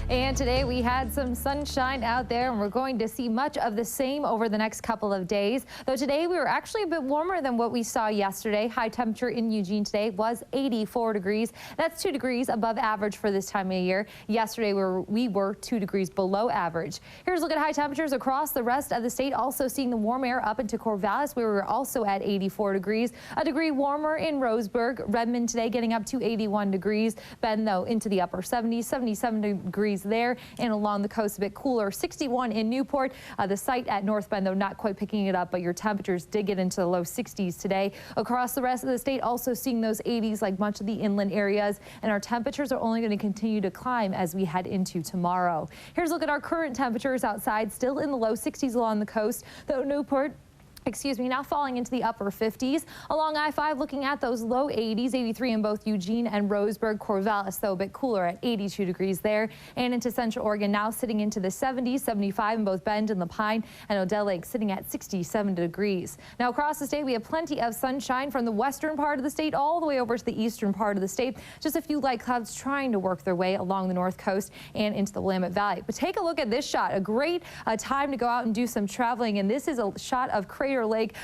And today we had some sunshine out there, and we're going to see much of the same over the next couple of days. Though today we were actually a bit warmer than what we saw yesterday. High temperature in Eugene today was 84 degrees. That's 2 degrees above average for this time of year. Yesterday we were 2 degrees below average. Here's a look at high temperatures across the rest of the state. Also seeing the warm air up into Corvallis, where we were also at 84 degrees. A degree warmer in Roseburg. Redmond today getting up to 81 degrees. Bend, though, into the upper 70s, 77 degrees there, and along the coast a bit cooler. 61 in Newport. The site at North Bend, though, not quite picking it up, but your temperatures did get into the low 60s today. Across the rest of the state, also seeing those 80s like much of the inland areas, and our temperatures are only going to continue to climb as we head into tomorrow. Here's a look at our current temperatures outside, still in the low 60s along the coast, though Newport, now falling into the upper 50s. Along I-5, looking at those low 80s, 83 in both Eugene and Roseburg. Corvallis, though, a bit cooler at 82 degrees there. And into Central Oregon, now sitting into the 70s, 75 in both Bend and La Pine, and Odell Lake sitting at 67 degrees. Now across the state, we have plenty of sunshine from the western part of the state all the way over to the eastern part of the state. Just a few light clouds trying to work their way along the north coast and into the Willamette Valley. But take a look at this shot. A great time to go out and do some traveling. And this is a shot of Crater Lake,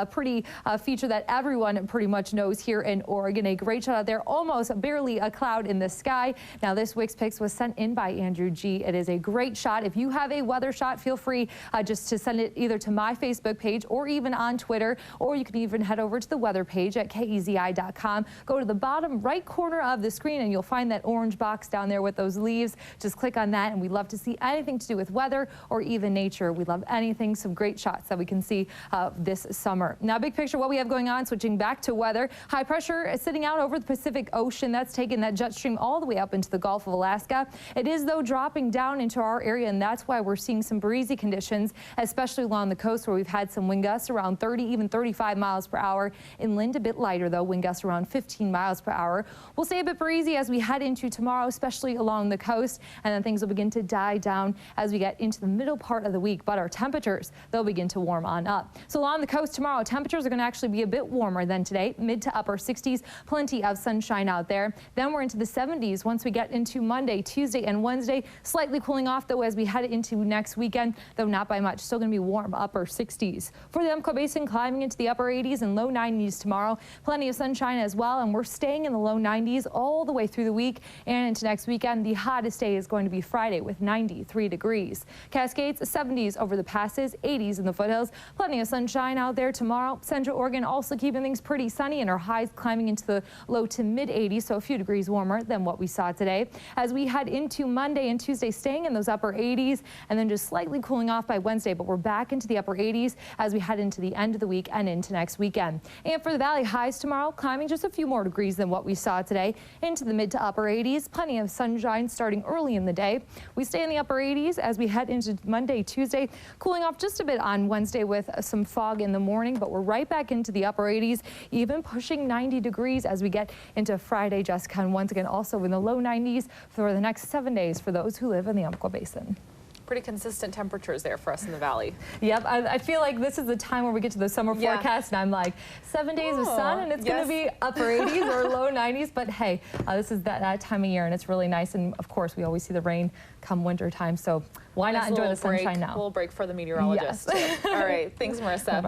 pretty feature that everyone pretty much knows here in Oregon. A great shot out there, almost barely a cloud in the sky. Now this Wix Pics was sent in by Andrew G. It is a great shot. If you have a weather shot, feel free just to send it either to my Facebook page or even on Twitter, or you can even head over to the weather page at KEZI.com. Go to the bottom right corner of the screen and you'll find that orange box down there with those leaves. Just click on that, and we love to see anything to do with weather or even nature. We love anything, some great shots that we can see this summer. Now, big picture, what we have going on, switching back to weather. High pressure is sitting out over the Pacific Ocean. That's taking that jet stream all the way up into the Gulf of Alaska. It is, though, dropping down into our area, and that's why we're seeing some breezy conditions, especially along the coast where we've had some wind gusts around 30, even 35 miles per hour. Inland, a bit lighter, though, wind gusts around 15 miles per hour. We'll stay a bit breezy as we head into tomorrow, especially along the coast, and then things will begin to die down as we get into the middle part of the week. But our temperatures, they'll begin to warm on up. So along the coast tomorrow, temperatures are going to actually be a bit warmer than today, mid to upper 60s, plenty of sunshine out there. Then we're into the 70s once we get into Monday, Tuesday, and Wednesday. Slightly cooling off, though, as we head into next weekend, though not by much. Still going to be warm, upper 60s. For the Umpqua Basin, climbing into the upper 80s and low 90s tomorrow. Plenty of sunshine as well, and we're staying in the low 90s all the way through the week and into next weekend. The hottest day is going to be Friday with 93 degrees. Cascades, 70s over the passes, 80s in the foothills. Plenty of sunshine out there tomorrow. Central Oregon also keeping things pretty sunny, and our highs climbing into the low to mid 80s, so a few degrees warmer than what we saw today. As we head into Monday and Tuesday, staying in those upper 80s, and then just slightly cooling off by Wednesday, but we're back into the upper 80s as we head into the end of the week and into next weekend. And for the valley, highs tomorrow climbing just a few more degrees than what we saw today, into the mid to upper 80s. Plenty of sunshine starting early in the day. We stay in the upper 80s as we head into Monday, Tuesday, cooling off just a bit on Wednesday with some fog in the morning, but we're right back into the upper 80s, even pushing 90 degrees as we get into Friday, Jessica, and once again also in the low 90s for the next 7 days for those who live in the Umpqua Basin. Pretty consistent temperatures there for us in the valley. Yep, I feel like this is the time where we get to the summer forecast, and I'm like, 7 days of sun, and it's going to be upper 80s or low 90s. But hey, this is that time of year, and it's really nice. And of course, we always see the rain come winter time, so why not enjoy the sunshine now? A little break for the meteorologist. Yes. All right, thanks, Marissa.